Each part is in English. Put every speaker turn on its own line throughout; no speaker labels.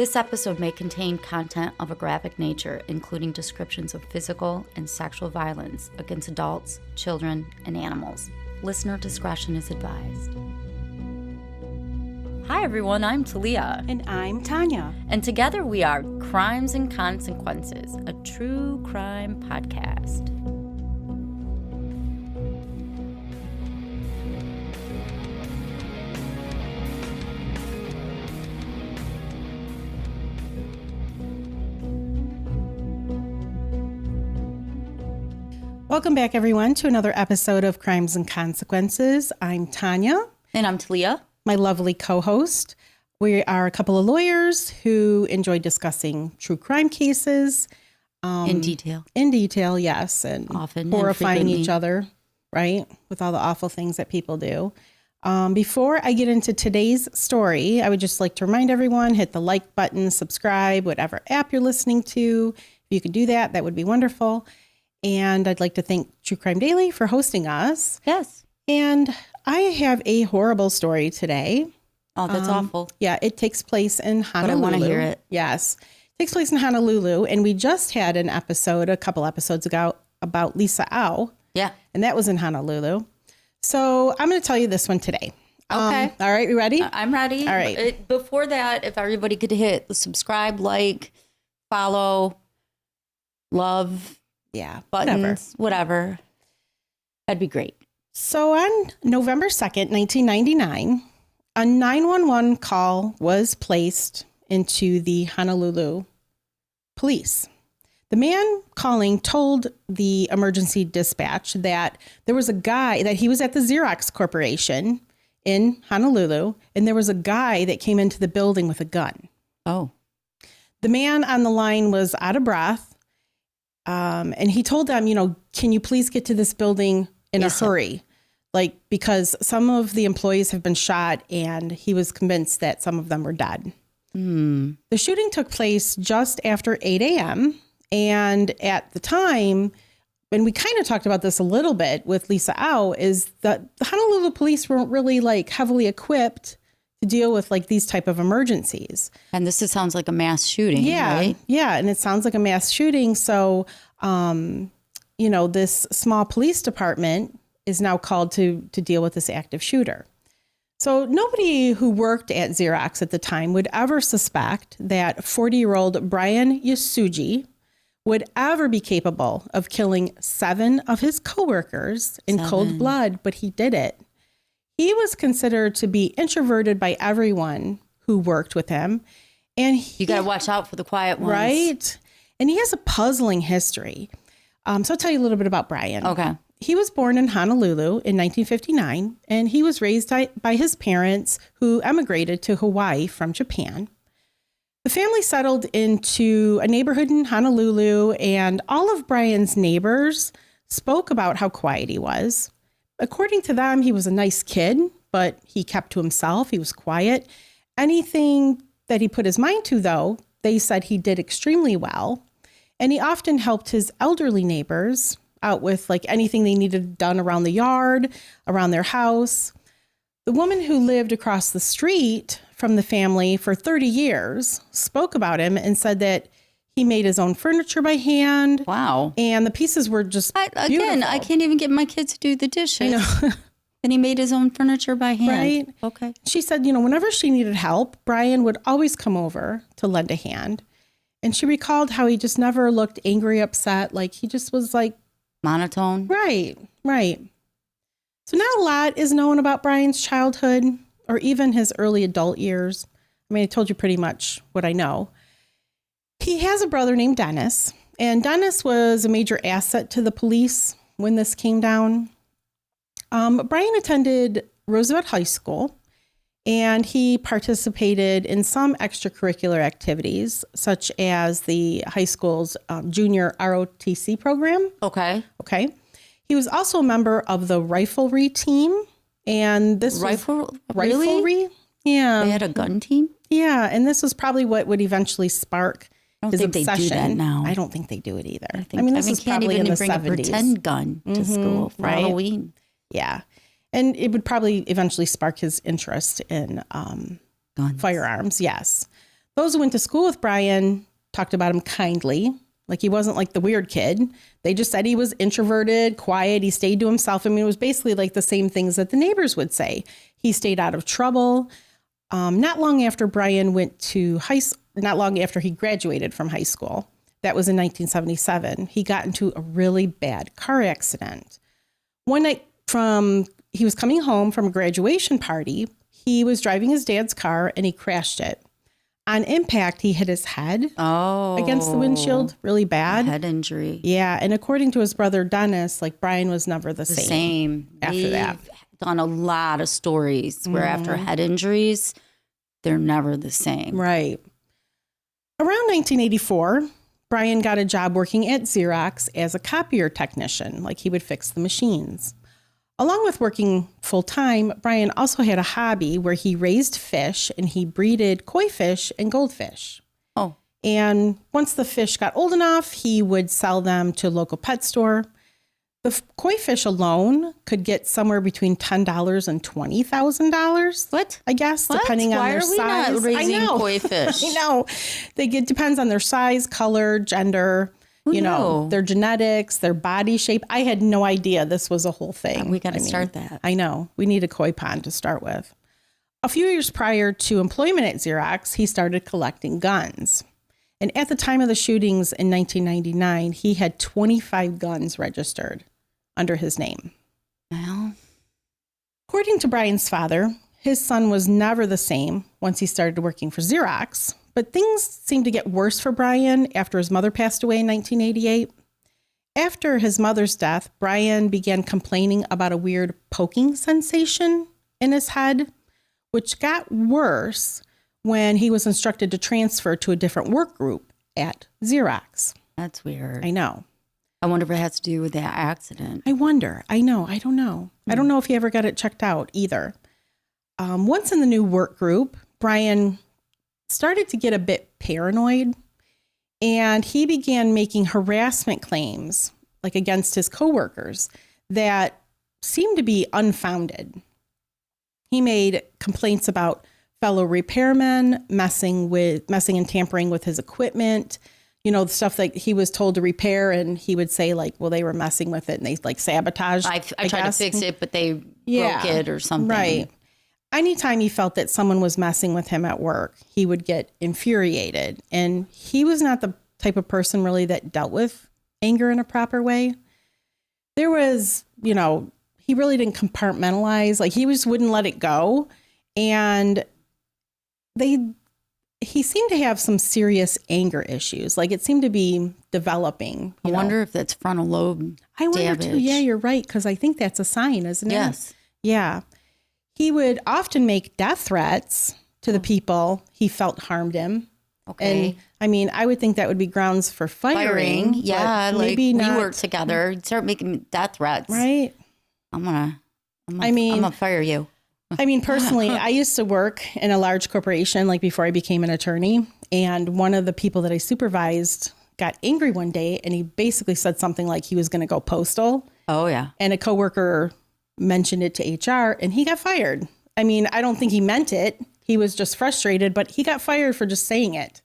This episode may contain content of a graphic nature, including descriptions of physical and sexual violence against adults, children, and animals. Listener discretion is advised. Hi everyone, I'm Talia.
And I'm Tanya.
And together we are Crimes and Consequences, a true crime podcast.
Welcome back, everyone, to another episode of Crimes and Consequences. I'm Tanya.
And I'm Talia.
My lovely co-host. We are a couple of lawyers who enjoy discussing true crime cases.
In detail.
In detail, yes. And
often
horrifying each other, right? With all the awful things that people do. Before I get into today's story, I would just like to remind everyone, hit the like button, subscribe, whatever app you're listening to. If you could do that, that would be wonderful. And I'd like to thank True Crime Daily for hosting us.
Yes.
And I have a horrible story today.
Oh, that's awful.
Yeah, it takes place in Honolulu.
But I want to hear it.
Yes. It takes place in Honolulu. And we just had an episode, a couple episodes ago, about Lisa Au.
Yeah.
And that was in Honolulu. So I'm going to tell you this one today.
Okay.
All right, you ready?
I'm ready.
All right.
Before that, if everybody could hit the subscribe, like, follow, love, buttons, whatever. That'd be great.
So on November 2nd, 1999, a 911 call was placed into the Honolulu police. The man calling told the emergency dispatch that there was a guy, that he was at the Xerox Corporation in Honolulu, and there was a guy that came into the building with a gun.
Oh.
The man on the line was out of breath. And he told them, can you please get to this building in a hurry? Like, because some of the employees have been shot and he was convinced that some of them were dead. The shooting took place just after 8 a.m. And at the time, and we kind of talked about this a little bit with Lisa Au, is that the Honolulu police weren't really heavily equipped to deal with these type of emergencies.
And this sounds like a mass shooting, right?
Yeah, and it sounds like a mass shooting. So, this small police department is now called to deal with this active shooter. So nobody who worked at Xerox at the time would ever suspect that 40-year-old Byran Uyesugi would ever be capable of killing 7 of his coworkers in cold blood, but he did it. He was considered to be introverted by everyone who worked with him. And
you got to watch out for the quiet ones.
Right. And he has a puzzling history. So I'll tell you a little bit about Byran.
Okay.
He was born in Honolulu in 1959, and he was raised by his parents who emigrated to Hawaii from Japan. The family settled into a neighborhood in Honolulu, and all of Byran's neighbors spoke about how quiet he was. According to them, he was a nice kid, but he kept to himself. He was quiet. Anything that he put his mind to, though, they said he did extremely well. And he often helped his elderly neighbors out with anything they needed done around the yard, around their house. The woman who lived across the street from the family for 30 years spoke about him and said that he made his own furniture by hand.
Wow.
And the pieces were just beautiful.
I can't even get my kids to do the dishes.
I know.
And he made his own furniture by hand.
Right.
Okay.
She said, whenever she needed help, Byran would always come over to lend a hand. And she recalled how he just never looked angry, upset. He just was
monotone.
Right. So not a lot is known about Byran's childhood or even his early adult years. I mean, I told you pretty much what I know. He has a brother named Dennis, and Dennis was a major asset to the police when this came down. Byran attended Roosevelt High School, and he participated in some extracurricular activities, such as the high school's junior ROTC program.
Okay.
He was also a member of the riflery team, and this
riflery.
Really? Yeah.
They had a gun team?
Yeah, and this was probably what would eventually spark his obsession.
They do that now.
I don't think they do it either.
This is probably in the 70s. Can't even bring a pretend gun to school for Halloween.
Yeah. And it would probably eventually spark his interest in firearms. Yes. Those who went to school with Byran talked about him kindly. Like, he wasn't like the weird kid. They just said he was introverted, quiet. He stayed to himself. I mean, it was basically like the same things that the neighbors would say. He stayed out of trouble. Not long after he graduated from high school, that was in 1977, he got into a really bad car accident. One night he was coming home from a graduation party. He was driving his dad's car and he crashed it. On impact, he hit his head against the windshield really bad.
Head injury.
Yeah. And according to his brother, Dennis, like, Byran was never the same after that.
We've done a lot of stories where after head injuries, they're never the same.
Right. Around 1984, Byran got a job working at Xerox as a copier technician. Like, he would fix the machines. Along with working full-time, Byran also had a hobby where he raised fish and he breeded koi fish and goldfish.
Oh.
And once the fish got old enough, he would sell them to a local pet store. The koi fish alone could get somewhere between $10 and $20,000.
What?
I guess, depending on their size.
Why are we not raising koi fish?
I know. Depends on their size, color, gender.
Who knew?
Their genetics, their body shape. I had no idea this was a whole thing.
We got to start that.
I know. We need a koi pond to start with. A few years prior to employment at Xerox, he started collecting guns. And at the time of the shootings in 1999, he had 25 guns registered under his name.
Well,
according to Byran's father, his son was never the same once he started working for Xerox. But things seemed to get worse for Byran after his mother passed away in 1988. After his mother's death, Byran began complaining about a weird poking sensation in his head, which got worse when he was instructed to transfer to a different work group at Xerox.
That's weird.
I know.
I wonder if it has to do with that accident.
I wonder. I know. I don't know. I don't know if he ever got it checked out either. Once in the new work group, Byran started to get a bit paranoid, and he began making harassment claims, like, against his coworkers that seemed to be unfounded. He made complaints about fellow repairmen messing and tampering with his equipment, the stuff that he was told to repair, and he would say, like, well, they were messing with it and they, like, sabotaged.
I tried to fix it, but they broke it or something.
Right. Anytime he felt that someone was messing with him at work, he would get infuriated. And he was not the type of person really that dealt with anger in a proper way. There was, he really didn't compartmentalize. Like, he just wouldn't let it go. And he seemed to have some serious anger issues. Like, it seemed to be developing.
I wonder if that's frontal lobe
I wonder
damage.
too. Yeah, you're right. Because I think that's a sign, isn't it?
Yes.
Yeah. He would often make death threats to the people he felt harmed him.
Okay.
And I would think that would be grounds for firing.
Yeah,
maybe
like
not.
we work together. Start making death threats.
Right.
I'm gonna fire you.
Personally, I used to work in a large corporation, like, before I became an attorney. And one of the people that I supervised got angry one day, and he basically said something like he was going to go postal.
Oh, yeah.
And a coworker mentioned it to HR, and he got fired. I don't think he meant it. He was just frustrated, but he got fired for just saying it.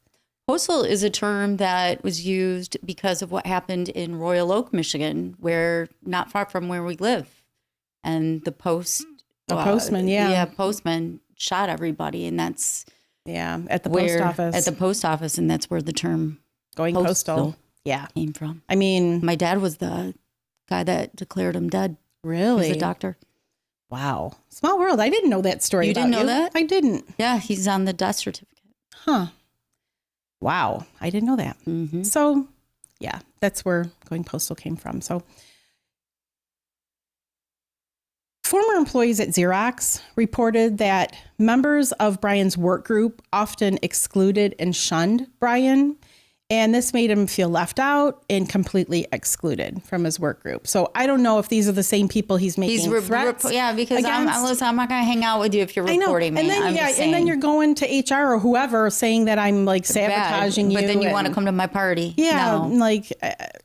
Postal is a term that was used because of what happened in Royal Oak, Michigan, where not far from where we live. And the postman, postman shot everybody. And that's
at the post office.
At the post office. And that's where the term
going postal
came from.
My
dad was the guy that declared him dead.
Really?
He's a doctor.
Wow. Small world. I didn't know that story.
You didn't know that?
I didn't.
Yeah, he's on the death certificate.
Huh. Wow. I didn't know that.
Mm-hmm.
So, yeah, that's where going postal came from. So, former employees at Xerox reported that members of Byran's work group often excluded and shunned Byran. And this made him feel left out and completely excluded from his work group. So I don't know if these are the same people he's making threats.
Because I'm not going to hang out with you if you're reporting me.
And then you're going to HR or whoever saying that I'm like sabotaging you.
But then you want to come to my party.
Yeah,
no.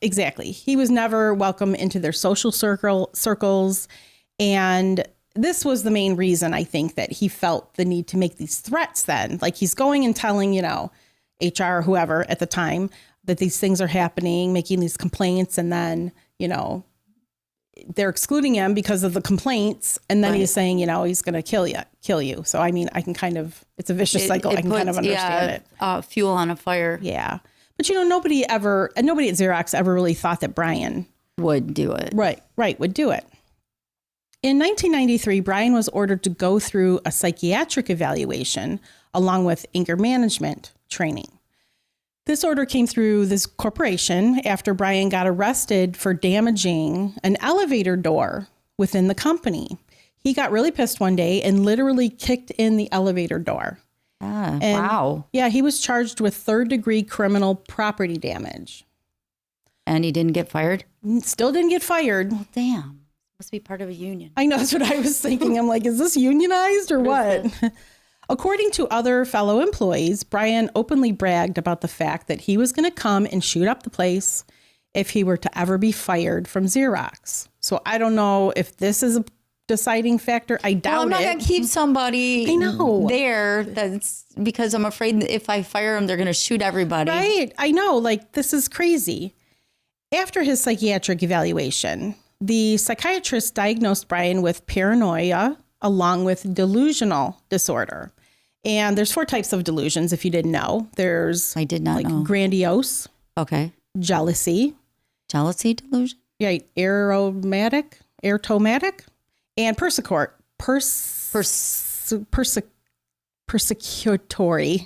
Exactly. He was never welcome into their social circles. And this was the main reason I think that he felt the need to make these threats then. Like he's going and telling, HR or whoever at the time that these things are happening, making these complaints, and then, they're excluding him because of the complaints. And then he's saying, he's going to kill you. So, I mean, I can it's a vicious cycle. I can kind of understand it.
Fuel on a fire.
Yeah. But, nobody at Xerox ever really thought that Brian
would do it.
Right, would do it. In 1993, Brian was ordered to go through a psychiatric evaluation along with anger management training. This order came through this corporation after Brian got arrested for damaging an elevator door within the company. He got really pissed one day and literally kicked in the elevator door.
Wow.
Yeah, he was charged with third-degree criminal property damage.
And he didn't get fired?
Still didn't get fired.
Well, damn. Must be part of a union.
I know, that's what I was thinking. I'm like, is this unionized or what? According to other fellow employees, Brian openly bragged about the fact that he was going to come and shoot up the place if he were to ever be fired from Xerox. So I don't know if this is a deciding factor. I doubt it.
I'm not going to keep somebody there that's because I'm afraid that if I fire them, they're going to shoot everybody.
Right. I know. Like, this is crazy. After his psychiatric evaluation, the psychiatrist diagnosed Brian with paranoia along with delusional disorder. And there's 4 types of delusions, if you didn't know. There's
I did not know.
Grandiose.
Okay.
Jealousy.
Jealousy delusion?
Right. Aromatic, and persecutory.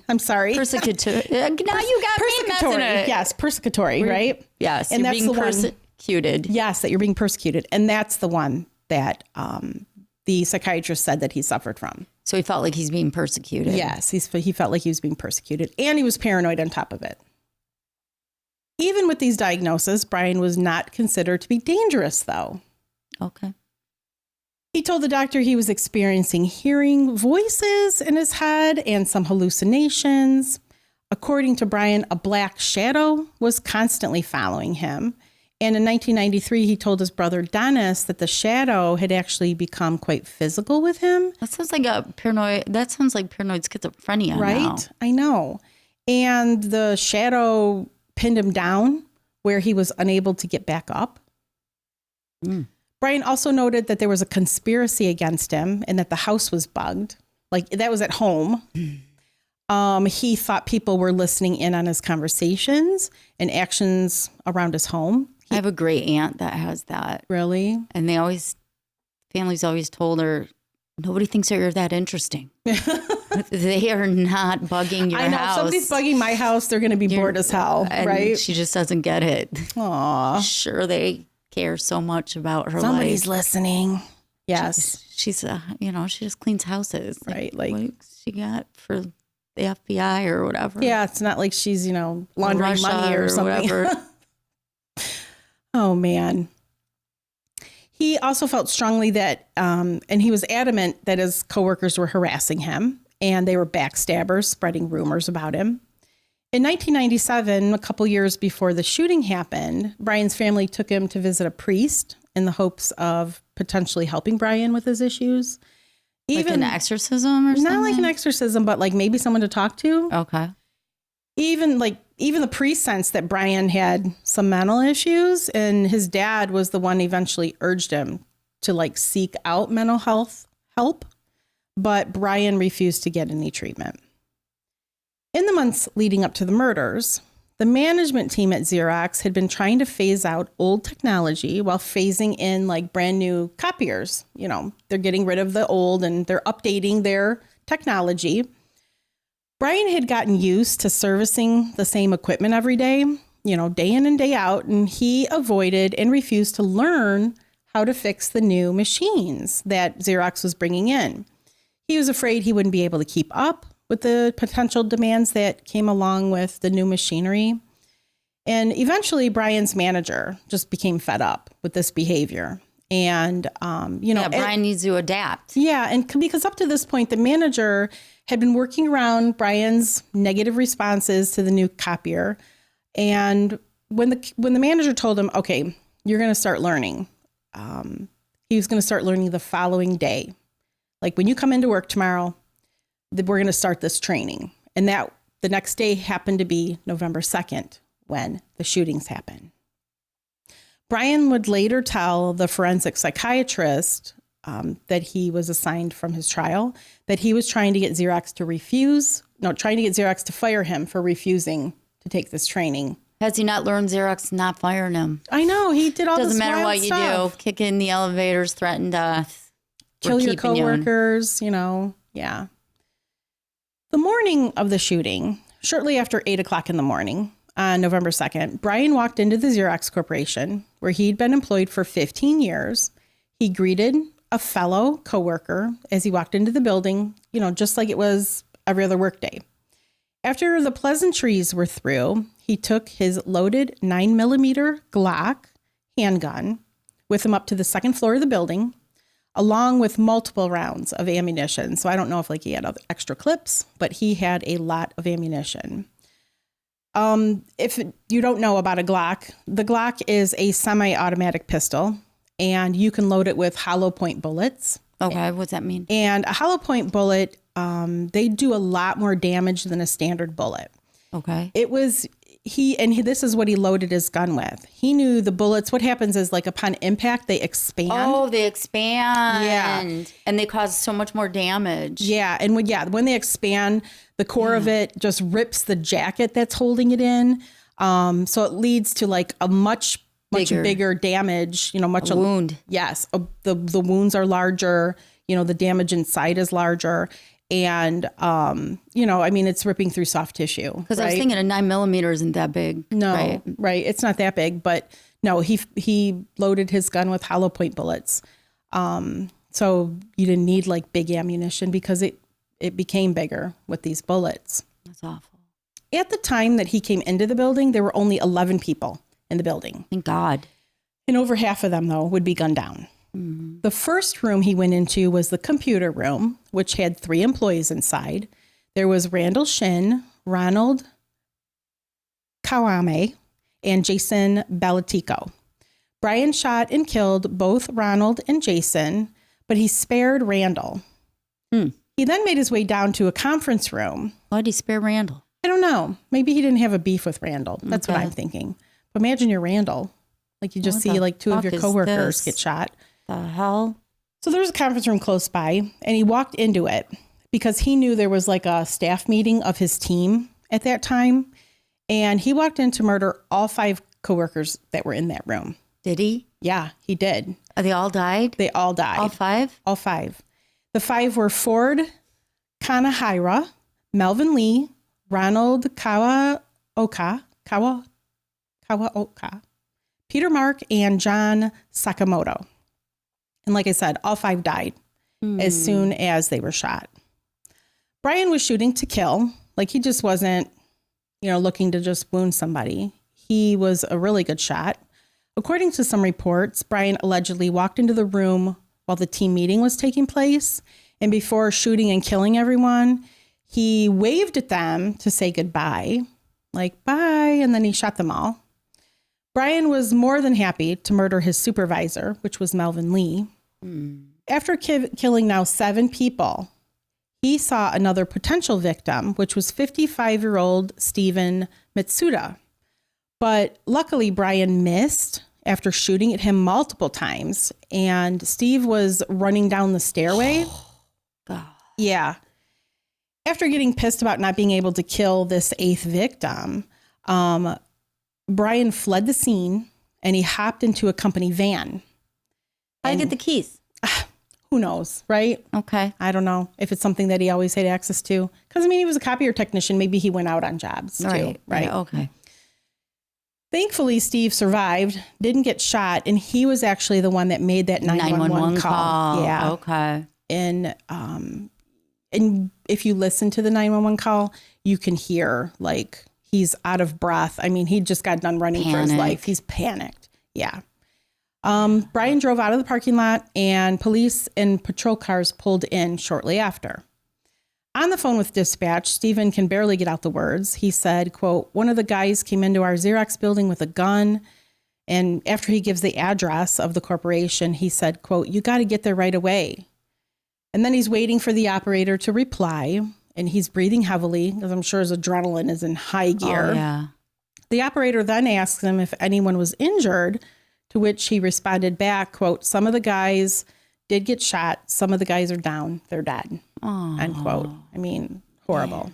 I'm sorry.
Persecutory. Now you got
persecutory. Yes, persecutory, right?
Yes,
and
you're
that's
being
the
persecuted.
Yes, that you're being persecuted. And that's the one that the psychiatrist said that he suffered from.
So he felt like he's being persecuted.
Yes, he felt like he was being persecuted, and he was paranoid on top of it. Even with these diagnoses, Brian was not considered to be dangerous, though.
Okay.
He told the doctor he was experiencing hearing voices in his head and some hallucinations. According to Brian, a black shadow was constantly following him. And in 1993, he told his brother Dennis that the shadow had actually become quite physical with him.
That sounds like paranoid schizophrenia.
Right?
Now.
I know. And the shadow pinned him down where he was unable to get back up. Brian also noted that there was a conspiracy against him and that the house was bugged. Like, that was at home. He thought people were listening in on his conversations and actions around his home.
I have a great aunt that has that.
Really?
And families always told her, nobody thinks that you're that interesting. They are not bugging your house. I know.
If somebody's bugging my house, they're going to be bored as hell, right?
She just doesn't get it.
Aw.
Sure, they care so much about her
Somebody's
life.
Listening. Yes.
She's she just cleans houses.
Right.
Like she got for the FBI or whatever.
Yeah, it's not like she's, laundering money or something.
Whatever.
Oh, man. He also felt strongly that, and he was adamant that his coworkers were harassing him and they were backstabbers spreading rumors about him. In 1997, a couple years before the shooting happened, Brian's family took him to visit a priest in the hopes of potentially helping Brian with his issues.
Like an exorcism or something?
Not like an exorcism, but like maybe someone to talk to.
Okay.
Even the priest sensed that Brian had some mental issues, and his dad was the one eventually urged him to seek out mental health help, but Brian refused to get any treatment. In the months leading up to the murders, the management team at Xerox had been trying to phase out old technology while phasing in brand new copiers. They're getting rid of the old and they're updating their technology. Brian had gotten used to servicing the same equipment every day, day in and day out, and he avoided and refused to learn how to fix the new machines that Xerox was bringing in. He was afraid he wouldn't be able to keep up with the potential demands that came along with the new machinery. And eventually Brian's manager just became fed up with this behavior. And,
Brian needs to adapt.
Yeah. And because up to this point, the manager had been working around Brian's negative responses to the new copier. And when the manager told him, okay, you're going to start learning, he was going to start learning the following day. Like, when you come into work tomorrow, we're going to start this training. And that the next day happened to be November 2nd when the shootings happened. Byran would later tell the forensic psychiatrist that he was assigned from his trial that he was trying to get Xerox to fire him for refusing to take this training.
Has he not learned Xerox not firing him?
I know. He did all this
Doesn't matter what
stuff.
you do. Kick in the elevators, threaten death.
Kill your coworkers, yeah. The morning of the shooting, shortly after 8 o'clock in the morning on November 2nd, Byran walked into the Xerox Corporation, where he'd been employed for 15 years. He greeted a fellow coworker as he walked into the building, just like it was every other workday. After the pleasantries were through, he took his loaded 9mm Glock handgun with him up to the second floor of the building, along with multiple rounds of ammunition. So I don't know if he had other extra clips, but he had a lot of ammunition. If you don't know about a Glock, the Glock is a semi-automatic pistol, and you can load it with hollow point bullets.
Okay, what's that mean?
And a hollow point bullet, they do a lot more damage than a standard bullet.
Okay.
This is what he loaded his gun with. He knew the bullets, what happens is upon impact, they expand.
Oh, they expand.
Yeah.
And they cause so much more damage.
Yeah. And when they expand, the core of it just rips the jacket that's holding it in. So it leads to a much bigger damage,
a wound.
Yes. The wounds are larger, the damage inside is larger. And, it's ripping through soft tissue.
Because I was thinking a 9mm isn't that big.
No, right. It's not that big, but no, he loaded his gun with hollow point bullets. So you didn't need big ammunition because it became bigger with these bullets.
That's awful.
At the time that he came into the building, there were only 11 people in the building.
Thank God.
And over half of them, though, would be gunned down. Mm-hmm. The first room he went into was the computer room, which had 3 employees inside. There was Randall Shin, Ronald Kawame, and Jason Balatico. Byran shot and killed both Ronald and Jason, but he spared Randall. He then made his way down to a conference room.
Why did he spare Randall?
I don't know. Maybe he didn't have a beef with Randall. That's what I'm thinking. But imagine you're Randall. You just see 2 of your coworkers get shot.
The hell?
So there was a conference room close by, and he walked into it because he knew there was a staff meeting of his team at that time. And he walked in to murder all 5 coworkers that were in that room.
Did he?
Yeah, he did.
They all died?
They all died.
All 5?
All 5. The 5 were Ford Kanahira, Melvin Lee, Ronald Kawaoka, Peter Mark, and John Sakamoto. And like I said, all 5 died as soon as they were shot. Byran was shooting to kill. He just wasn't, looking to just wound somebody. He was a really good shot. According to some reports, Byran allegedly walked into the room while the team meeting was taking place. And before shooting and killing everyone, he waved at them to say goodbye, bye. And then he shot them all. Byran was more than happy to murder his supervisor, which was Melvin Lee. After killing now 7 people, he saw another potential victim, which was 55-year-old Stephen Mitsuda. But luckily, Byran missed after shooting at him multiple times. And Steve was running down the stairway.
God.
Yeah. After getting pissed about not being able to kill this 8th victim, Byran fled the scene and he hopped into a company van.
How did he get the keys?
Who knows, right?
Okay.
I don't know if it's something that he always had access to. Because, he was a copier technician. Maybe he went out on jobs too, right?
Yeah, okay.
Thankfully, Steve survived, didn't get shot, and he was actually the one that made that 911 call. Yeah.
Okay.
And if you listen to the 911 call, you can hear he's out of breath. He just got done running for his life. He's panicked. Yeah. Byran drove out of the parking lot, and police and patrol cars pulled in shortly after. On the phone with dispatch, Stephen can barely get out the words. He said, quote, "One of the guys came into our Xerox building with a gun And after he gives the address of the corporation, he said, quote, "You got to get there right away." And then he's waiting for the operator to reply, and he's breathing heavily because I'm sure his adrenaline is in high gear.
Oh, yeah.
The operator then asks him if anyone was injured, to which he responded back, quote, "Some of the guys did get shot. Some of the guys are down. They're dead."
Oh.
End quote. I mean, horrible.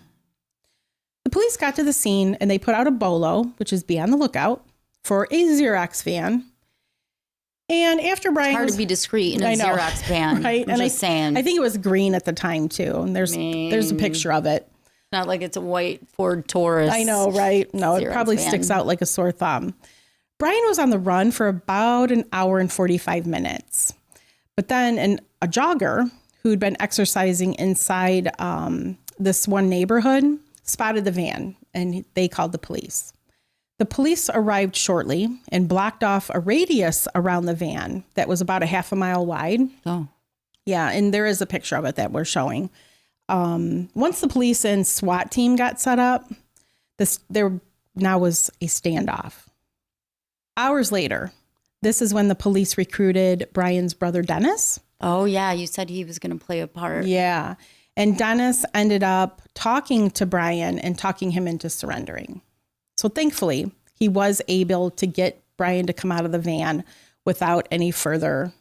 The police got to the scene and they put out a bolo, which is be on the lookout, for a Xerox van. And after Brian,
It's hard to be discreet in a Xerox van.
Right?
I'm just saying.
I think it was green at the time too. And there's a picture of it.
Not like it's a white Ford Taurus.
I know, right? No,
Xerox
it probably
van.
sticks out like a sore thumb. Brian was on the run for about an hour and 45 minutes. But then a jogger who'd been exercising inside this one neighborhood spotted the van, and they called the police. The police arrived shortly and blocked off a radius around the van that was about a half a mile wide.
Oh.
Yeah, and there is a picture of it that we're showing. Once the police and SWAT team got set up, there now was a standoff. Hours later, this is when the police recruited Brian's brother, Dennis.
Oh, yeah. You said he was going to play a part.
Yeah. And Dennis ended up talking to Brian and talking him into surrendering. So thankfully, he was able to get Brian to come out of the van without any further,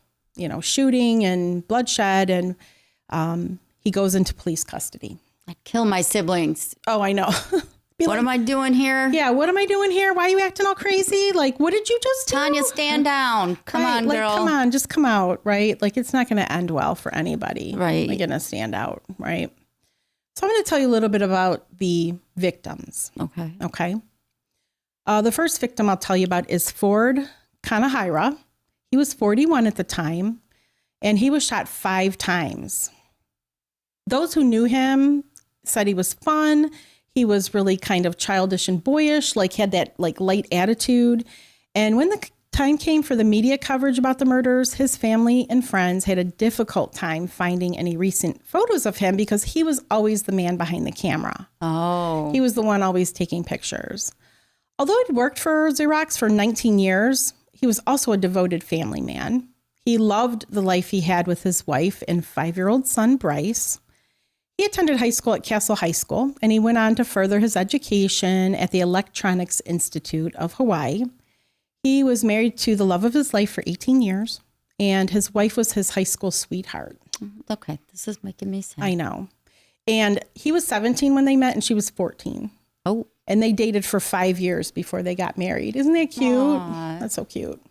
shooting and bloodshed. And he goes into police custody.
I'd kill my siblings.
Oh, I know.
What am I doing here?
Yeah, what am I doing here? Why are you acting all crazy? Like, what did you just do?
Tanya, stand down. Come on, girl.
Come on, just come out, right? Like, it's not going to end well for anybody.
Right.
You're going to stand out, right? So I'm going to tell you a little bit about the victims. Okay. The first victim I'll tell you about is Ford Kanahira. He was 41 at the time, and he was shot 5 times. Those who knew him said he was fun. He was really kind of childish and boyish, had that light attitude. And when the time came for the media coverage about the murders, his family and friends had a difficult time finding any recent photos of him because he was always the man behind the camera.
Oh.
He was the one always taking pictures. Although he'd worked for Xerox for 19 years, he was also a devoted family man. He loved the life he had with his wife and 5-year-old son, Bryce. He attended high school at Castle High School, and he went on to further his education at the Electronics Institute of Hawaii. He was married to the love of his life for 18 years, and his wife was his high school sweetheart. Okay,
this is making me sad.
I know. And he was 17 when they met, and she was 14.
Oh.
And they dated for 5 years before they got married. Isn't that cute?
Aww.
That's so cute.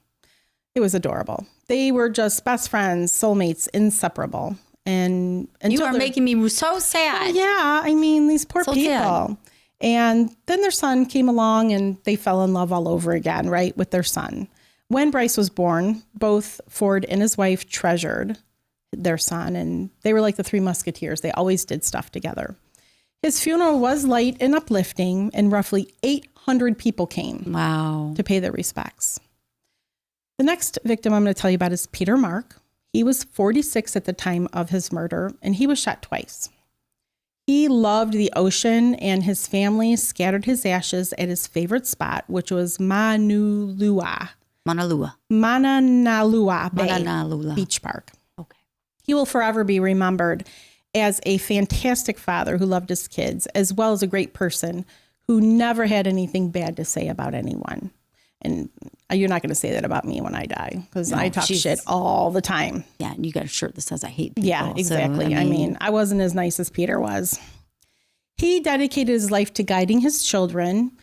It was adorable. They were just best friends, soulmates, inseparable. And
you are making me so sad.
Yeah, I mean, these poor people. Sad. And then their son came along and they fell in love all over again, right, with their son. When Bryce was born, both Ford and his wife treasured their son, and they were like the 3 musketeers. They always did stuff together. His funeral was light and uplifting, and roughly 800 people came to pay their respects. The next victim I'm going to tell you about is Peter Mark. He was 46 at the time of his murder, and he was shot twice. He loved the ocean, and his family scattered his ashes at his favorite spot, which was Mananalua Bay Beach Park.
Okay.
He will forever be remembered as a fantastic father who loved his kids, as well as a great person who never had anything bad to say about anyone. And you're not going to say that about me when I die, because I talk shit all the time.
Yeah, and you got a shirt that says I hate people.
Yeah, exactly. So, I mean, I wasn't as nice as Peter was. He dedicated his life to guiding his children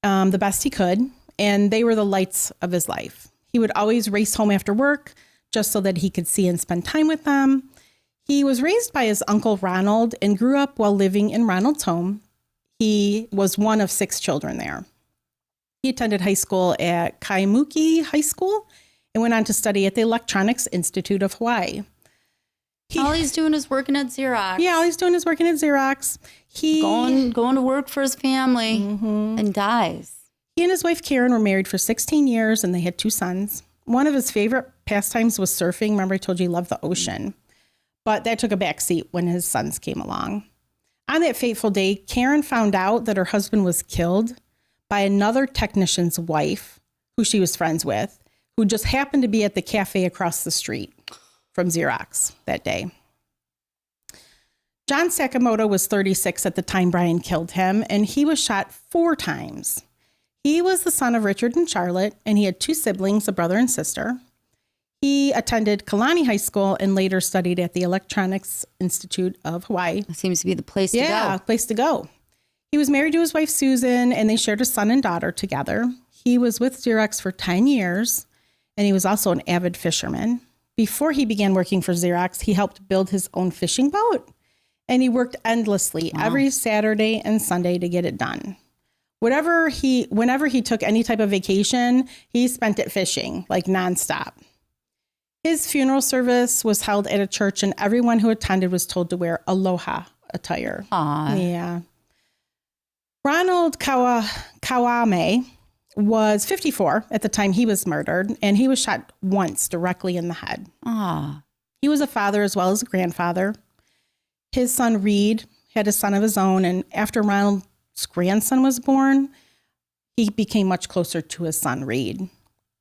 the best he could, and they were the lights of his life. He would always race home after work just so that he could see and spend time with them. He was raised by his uncle Ronald and grew up while living in Ronald's home. He was one of 6 children there. He attended high school at Kaimuki High School and went on to study at the Electronics Institute of Hawaii.
All he's doing is working at Xerox.
Yeah, all he's doing is working at Xerox.
Going to work for his family and dies.
He and his wife Karen were married for 16 years and they had 2 sons. One of his favorite pastimes was surfing. Remember I told you he loved the ocean. But that took a backseat when his sons came along. On that fateful day, Karen found out that her husband was killed by another technician's wife who she was friends with, who just happened to be at the cafe across the street from Xerox that day. John Sakamoto was 36 at the time Brian killed him, and he was shot 4 times. He was the son of Richard and Charlotte, and he had 2 siblings, a brother and sister. He attended Kalani High School and later studied at the Electronics Institute of Hawaii.
That seems to be the place to go.
Yeah, place to go. He was married to his wife, Susan, and they shared a son and daughter together. He was with Xerox for 10 years, and he was also an avid fisherman. Before he began working for Xerox, he helped build his own fishing boat, and he worked endlessly every Saturday and Sunday to get it done. Whenever he took any type of vacation, he spent it fishing, like nonstop. His funeral service was held at a church, and everyone who attended was told to wear aloha attire.
Aww.
Yeah. Ronald Kawame was 54 at the time he was murdered, and he was shot once directly in the head.
Aww.
He was a father as well as a grandfather. His son, Reed, had a son of his own, and after Ronald's grandson was born, he became much closer to his son, Reed.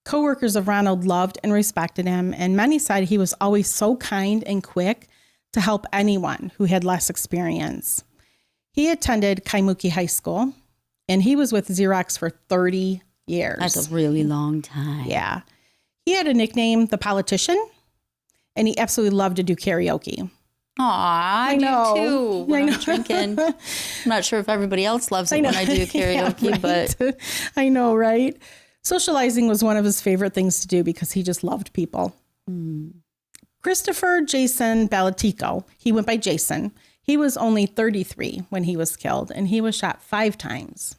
Co-workers of Ronald loved and respected him, and many said he was always so kind and quick to help anyone who had less experience. He attended Kaimuki High School, and he was with Xerox for 30 years.
That's a really long time.
Yeah. He had a nickname, the Politician, and he absolutely loved to do karaoke.
Aw, I do too when I'm drinking. I'm not sure if everybody else loves it when I do karaoke,
yeah, right?
but
I know, right? Socializing was one of his favorite things to do because he just loved people. Christopher Jason Balatico, he went by Jason. He was only 33 when he was killed, and he was shot 5 times.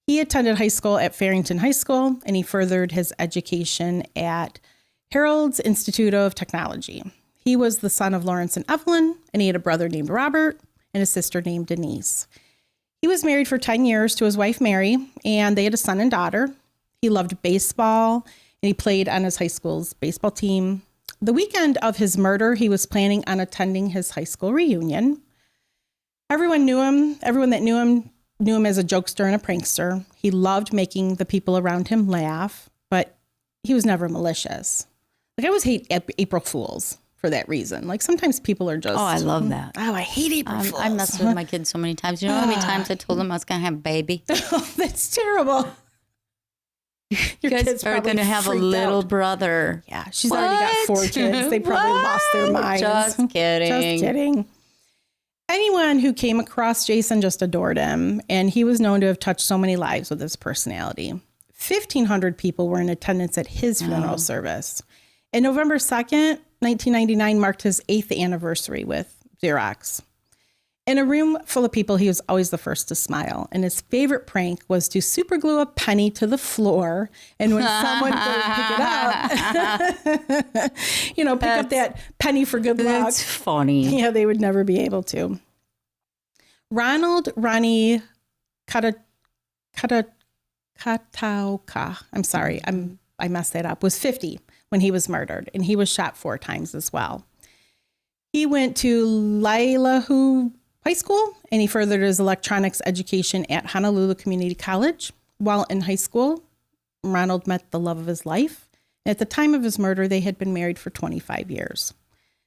He attended high school at Farrington High School, and he furthered his education at Harold's Institute of Technology. He was the son of Lawrence and Evelyn, and he had a brother named Robert and a sister named Denise. He was married for 10 years to his wife, Mary, and they had a son and daughter. He loved baseball, and he played on his high school's baseball team. The weekend of his murder, he was planning on attending his high school reunion. Everyone knew him. Everyone that knew him as a jokester and a prankster. He loved making the people around him laugh, but he was never malicious. Like, I always hate April Fools for that reason. Like, sometimes people are just...
Oh, I love that.
Oh, I hate April Fools.
I messed with my kids so many times. You know how many times I told them I was going to have a baby?
Oh, that's terrible.
Your kids are going to have a little brother.
Yeah, she's already got 4 kids. They probably lost their minds.
Just kidding.
Just kidding. Anyone who came across Jason just adored him, and he was known to have touched so many lives with his personality. 1,500 people were in attendance at his funeral service. And November 2nd, 1999 marked his 8th anniversary with Xerox. In a room full of people, he was always the first to smile. And his favorite prank was to super glue a penny to the floor. And when someone would pick it up, pick up that penny for good luck.
That's funny.
Yeah, they would never be able to. Ronald Ronnie Katauka, I'm sorry, I messed that up, was 50 when he was murdered. And he was shot 4 times as well. He went to Lailahu High School, and he furthered his electronics education at Honolulu Community College. While in high school, Ronald met the love of his life. At the time of his murder, they had been married for 25 years.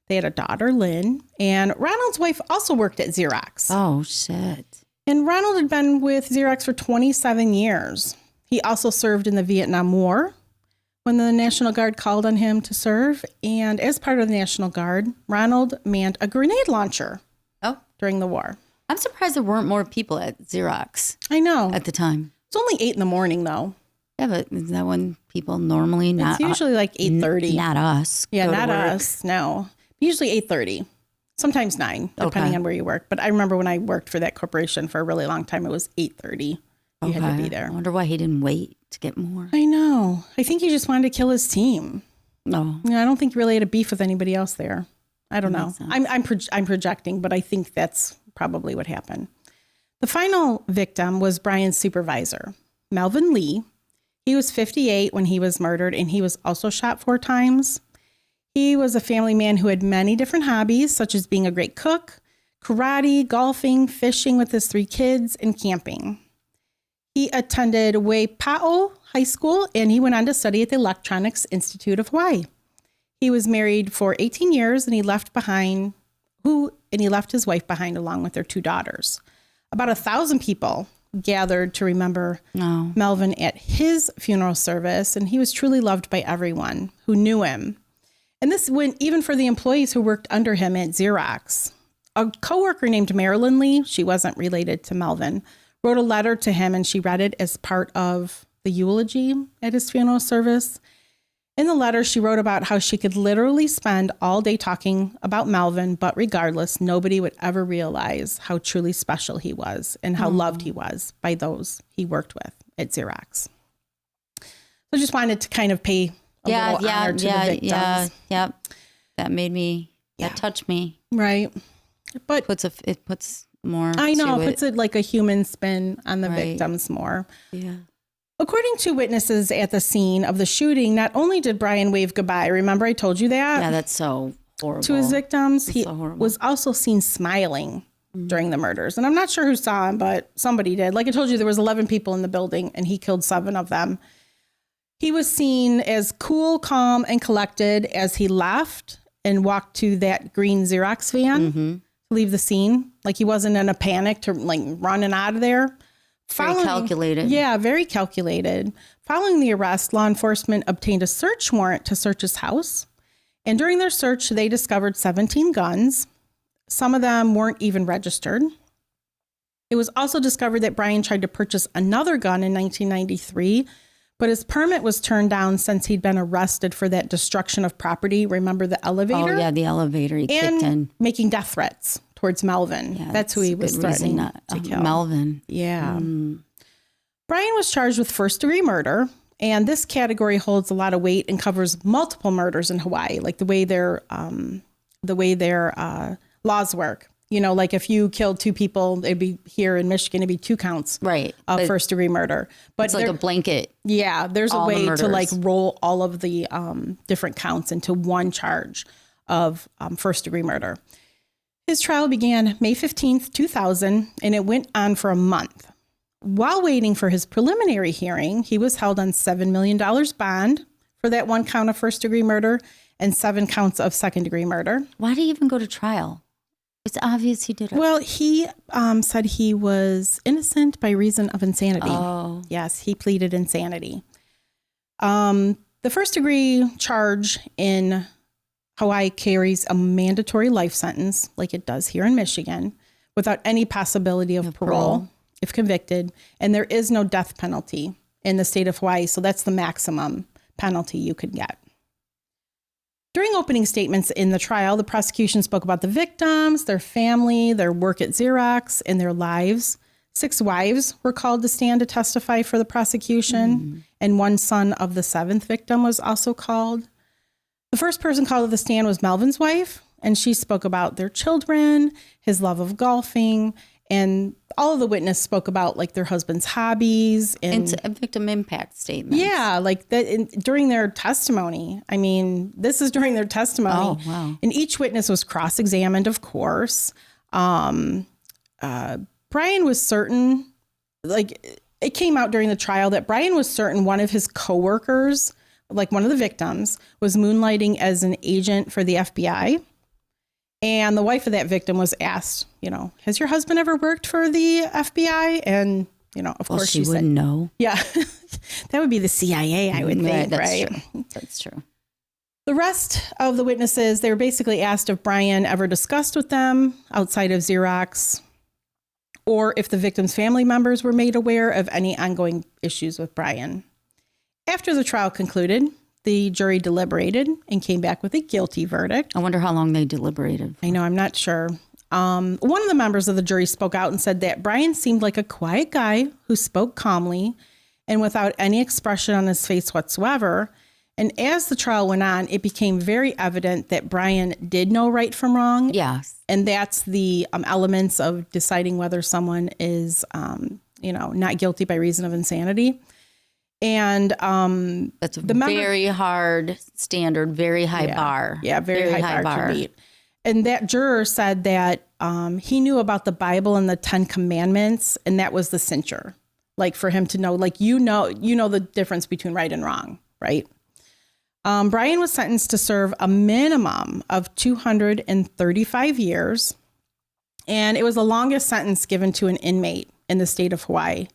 They had a daughter, Lynn, and Ronald's wife also worked at Xerox.
Oh, shit.
And Ronald had been with Xerox for 27 years. He also served in the Vietnam War when the National Guard called on him to serve. And as part of the National Guard, Ronald manned a grenade launcher during the war.
I'm surprised there weren't more people at Xerox.
I know.
At the time.
It's only 8 a.m, though.
Yeah, but is that when people normally not...
It's usually like 8:30.
Not us.
Yeah, not us. No. Usually 8:30. Sometimes 9, depending on where you work. But I remember when I worked for that corporation for a really long time, it was 8:30. You had to be there.
I wonder why he didn't wait to get more.
I know. I think he just wanted to kill his team.
No.
I don't think he really had a beef with anybody else there. I don't know. I'm projecting, but I think that's probably what happened. The final victim was Brian's supervisor, Melvin Lee. He was 58 when he was murdered, and he was also shot 4 times. He was a family man who had many different hobbies, such as being a great cook, karate, golfing, fishing with his 3 kids, and camping. He attended Waipao High School, and he went on to study at the Electronics Institute of Hawaii. He was married for 18 years, and he left his wife behind along with their 2 daughters. About 1,000 people gathered to remember Melvin at his funeral service, and he was truly loved by everyone who knew him. And this went even for the employees who worked under him at Xerox. A coworker named Marilyn Lee, she wasn't related to Melvin, wrote a letter to him, and she read it as part of the eulogy at his funeral service. In the letter, she wrote about how she could literally spend all day talking about Melvin, but regardless, nobody would ever realize how truly special he was and how loved he was by those he worked with at Xerox. So I just wanted to kind of pay a little honor to the victims.
Yeah. That made me, that touched me.
Right. But
it puts more
I know,
to
it puts it like a human spin on the victims more.
Yeah.
According to witnesses at the scene of the shooting, not only did Byran wave goodbye, remember I told you that?
Yeah, that's so horrible.
To his victims, he
so
was also seen smiling during the murders. And I'm not sure who saw him, but somebody did. Like I told you, there was 11 people in the building, and he killed 7 of them. He was seen as cool, calm, and collected as he left and walked to that green Xerox van to leave the scene. Like he wasn't in a panic to like running out of there.
Very calculated.
Yeah, very calculated. Following the arrest, law enforcement obtained a search warrant to search his house. And during their search, they discovered 17 guns. Some of them weren't even registered. It was also discovered that Byran tried to purchase another gun in 1993, but his permit was turned down since he'd been arrested for that destruction of property. Remember the elevator?
Oh, yeah, the elevator he kicked in.
Making death threats towards Melvin.
Yeah,
that's who he was threatening to kill.
Melvin.
Yeah. Byran was charged with first-degree murder, and this category holds a lot of weight and covers multiple murders in Hawaii, like the way their laws work. You know, like if you killed 2 people, it'd be here in Michigan, it'd be 2 counts of first-degree murder. But
it's like a blanket.
Yeah, there's a way to like roll all of the different counts into one charge of first-degree murder. His trial began May 15th, 2000, and it went on for a month. While waiting for his preliminary hearing, he was held on $7 million bond for that 1 count of first-degree murder and 7 counts of second-degree murder.
Why did he even go to trial? It's obvious he did it.
Well, he said he was innocent by reason of insanity.
Oh.
Yes, he pleaded insanity. The first-degree charge in Hawaii carries a mandatory life sentence, like it does here in Michigan, without any possibility of parole if convicted. And there is no death penalty in the state of Hawaii, so that's the maximum penalty you could get. During opening statements in the trial, the prosecution spoke about the victims, their family, their work at Xerox, and their lives. 6 wives were called to stand to testify for the prosecution, and 1 son of the 7th victim was also called. The first person called to the stand was Melvin's wife, and she spoke about their children, his love of golfing, and all of the witnesses spoke about like their husband's hobbies and
victim impact statements.
Yeah, like that during their testimony. I mean, this is during their testimony.
Oh, wow.
And each witness was cross-examined, of course. Byran was certain, like it came out during the trial that Byran was certain one of his coworkers, like one of the victims, was moonlighting as an agent for the FBI. And the wife of that victim was asked, you know, has your husband ever worked for the FBI? And, you know, of course
she wouldn't
said,
know.
Yeah, that would be the CIA, I would think, right?
True. That's true.
The rest of the witnesses, they were basically asked if Byran ever discussed with them outside of Xerox, or if the victim's family members were made aware of any ongoing issues with Byran. After the trial concluded, the jury deliberated and came back with a guilty verdict.
I wonder how long they deliberated.
I know, I'm not sure. One of the members of the jury spoke out and said that Byran seemed like a quiet guy who spoke calmly and without any expression on his face whatsoever. And as the trial went on, it became very evident that Byran did know right from wrong.
Yes.
And that's the elements of deciding whether someone is, not guilty by reason of insanity. And
that's a very hard standard, very high bar.
Yeah, very high bar to beat. And that juror said that he knew about the Bible and the 10 Commandments, and that was the cincher. like for him to know, like, you know the difference between right and wrong, right? Byran was sentenced to serve a minimum of 235 years, and it was the longest sentence given to an inmate in the state of Hawaii.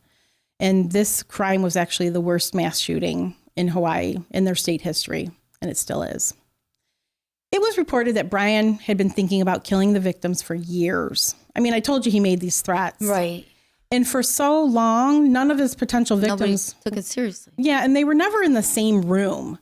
And this crime was actually the worst mass shooting in Hawaii in their state history, and it still is. It was reported that Byran had been thinking about killing the victims for years. I mean, I told you he made these threats.
Right.
And for so long, none of his potential victims
took it seriously.
Yeah, and they were never in the same room.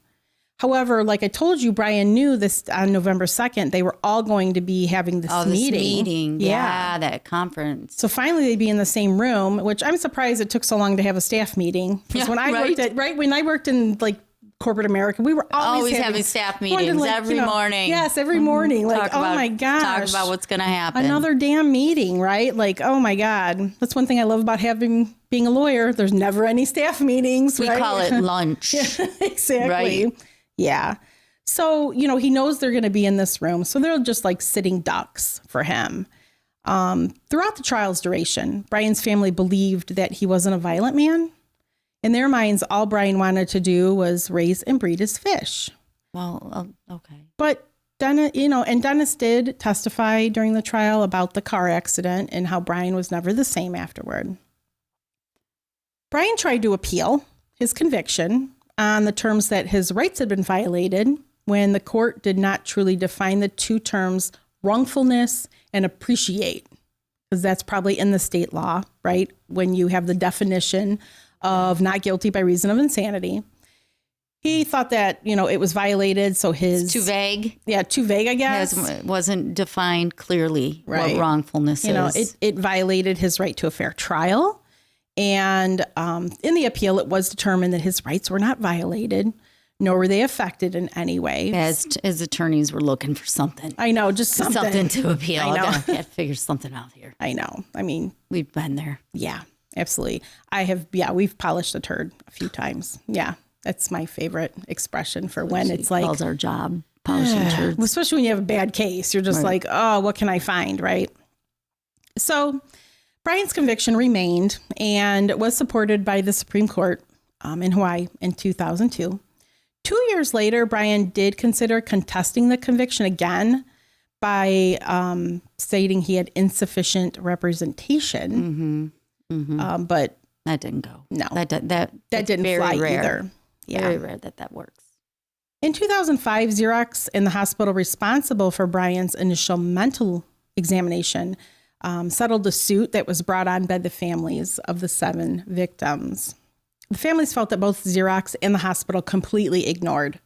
However, like I told you, Byran knew this on November 2nd, they were all going to be having this meeting.
Yeah, that conference.
So finally they'd be in the same room, which I'm surprised it took so long to have a staff meeting. Because when I worked in like corporate America, we were always having
staff meetings every morning.
Yes, every morning. Like, oh my gosh.
Talk about what's going to happen.
Another damn meeting, right? Like, oh my God. That's one thing I love about being a lawyer. There's never any staff meetings.
We call it lunch.
Yeah, exactly.
Right?
Yeah. So, he knows they're going to be in this room. So they're just like sitting ducks for him. Throughout the trial's duration, Byran's family believed that he wasn't a violent man. In their minds, all Byran wanted to do was raise and breed his fish.
Well, okay.
But Dennis did testify during the trial about the car accident and how Byran was never the same afterward. Byran tried to appeal his conviction on the terms that his rights had been violated when the court did not truly define the two terms wrongfulness and appreciate, because that's probably in the state law, right? When you have the definition of not guilty by reason of insanity. He thought that, it was violated. So it's
too vague.
Yeah, too vague, I guess.
It wasn't defined clearly what wrongfulness is.
It violated his right to a fair trial. And in the appeal, it was determined that his rights were not violated, nor were they affected in any way.
As attorneys were looking for something.
I know, just something
to appeal.
I know.
I got to figure something out here.
I know. I mean,
we've been there.
Yeah, absolutely. We've polished a turd a few times. Yeah, that's my favorite expression for when it's like.
Calls our job, polishing turds.
Well, especially when you have a bad case. You're just like, oh, what can I find, right? So Byran's conviction remained and was supported by the Supreme Court in Hawaii in 2002. 2 years later, Byran did consider contesting the conviction again by stating he had insufficient representation. Mm-hmm. Mm-hmm. But
that didn't go.
No,
that
didn't fly either. Yeah.
Very rare that works.
In 2005, Xerox and the hospital responsible for Byran's initial mental examination settled a suit that was brought on by the families of the 7 victims. The families felt that both Xerox and the hospital completely ignored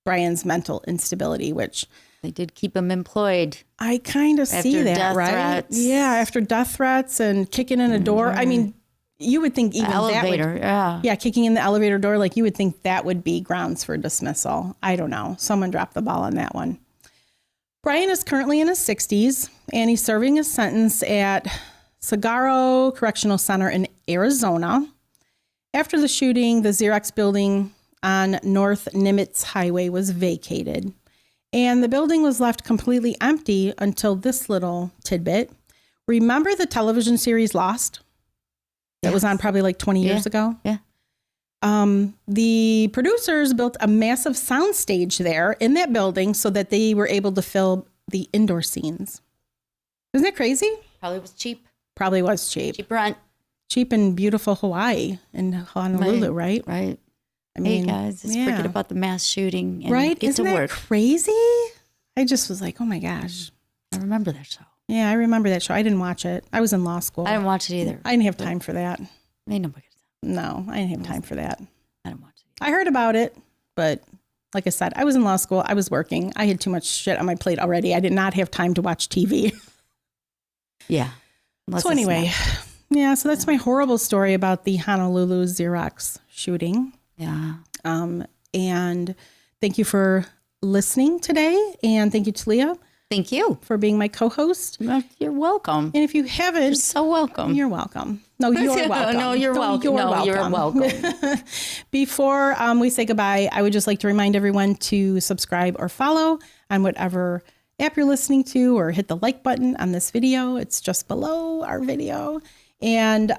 Byran's mental instability, which
they did keep him employed.
I kind of see that, right?
Threats.
Yeah, after death threats and kicking in a door. I mean, you would think even
elevator,
that would, kicking in the elevator door, like you would think that would be grounds for dismissal. I don't know. Someone dropped the ball on that one. Byran is currently in his 60s, and he's serving his sentence at Saguaro Correctional Center in Arizona. After the shooting, the Xerox building on North Nimitz Highway was vacated, and the building was left completely empty until this little tidbit. Remember the television series Lost? That was on probably like 20 years ago?
Yeah.
The producers built a massive sound stage there in that building so that they were able to film the indoor scenes. Isn't that crazy?
Probably was cheap.
Probably was cheap.
Cheap rent.
Cheap in beautiful Hawaii in Honolulu, right?
Right.
I mean,
hey guys, let's forget about the mass shooting and
right?
get
Isn't
to
that
work.
Crazy? I just was like, oh my gosh.
I remember that show.
Yeah, I remember that show. I didn't watch it. I was in law school.
I didn't watch it either.
I didn't have time for that.
Ain't nobody.
No, I didn't have time for that.
I didn't watch it.
I heard about it, but like I said, I was in law school. I was working. I had too much shit on my plate already. I did not have time to watch TV.
Yeah.
So anyway, so that's my horrible story about the Honolulu Xerox shooting.
Yeah.
And thank you for listening today. And thank you, Talia.
Thank you
for being my co-host.
You're welcome.
And if you haven't,
you're so welcome.
You're welcome. No, you're welcome.
No, you're welcome. You're welcome.
Before we say goodbye, I would just like to remind everyone to subscribe or follow on whatever app you're listening to, or hit the like button on this video. It's just below our video. And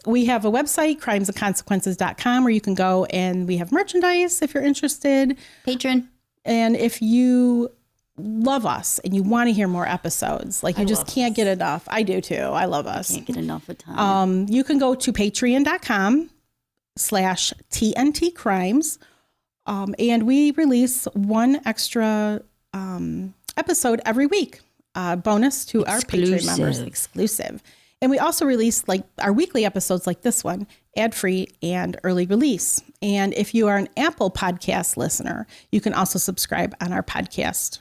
we have a website, crimesandconsequences.com, where you can go and we have merchandise if you're interested.
Patron.
And if you love us and you want to hear more episodes, like you just can't get enough. I do too. I love us.
Can't get enough of time.
You can go to patreon.com/TNT Crimes. And we release one extra episode every week, bonus to our Patreon members, exclusive. And we also release like our weekly episodes like this one, ad-free and early release. And if you are an Apple Podcast listener, you can also subscribe on our podcast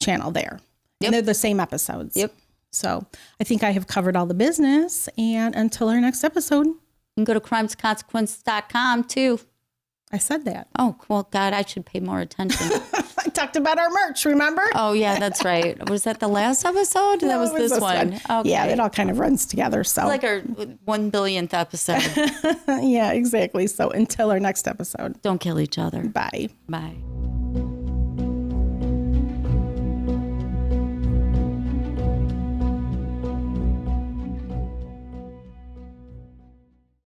channel there. Yep. And they're the same episodes.
Yep.
So I think I have covered all the business. And until our next episode.
You can go to crimesconsequences.com too.
I said that.
Oh, well, God, I should pay more attention.
I talked about our merch, remember?
Oh, yeah, that's right. Was that the last episode?
No,
that was this one. Okay.
Yeah, it all kind of runs together. So
it's like our 1 billionth episode.
Yeah, exactly. So until our next episode.
Don't kill each other.
Bye.
Bye.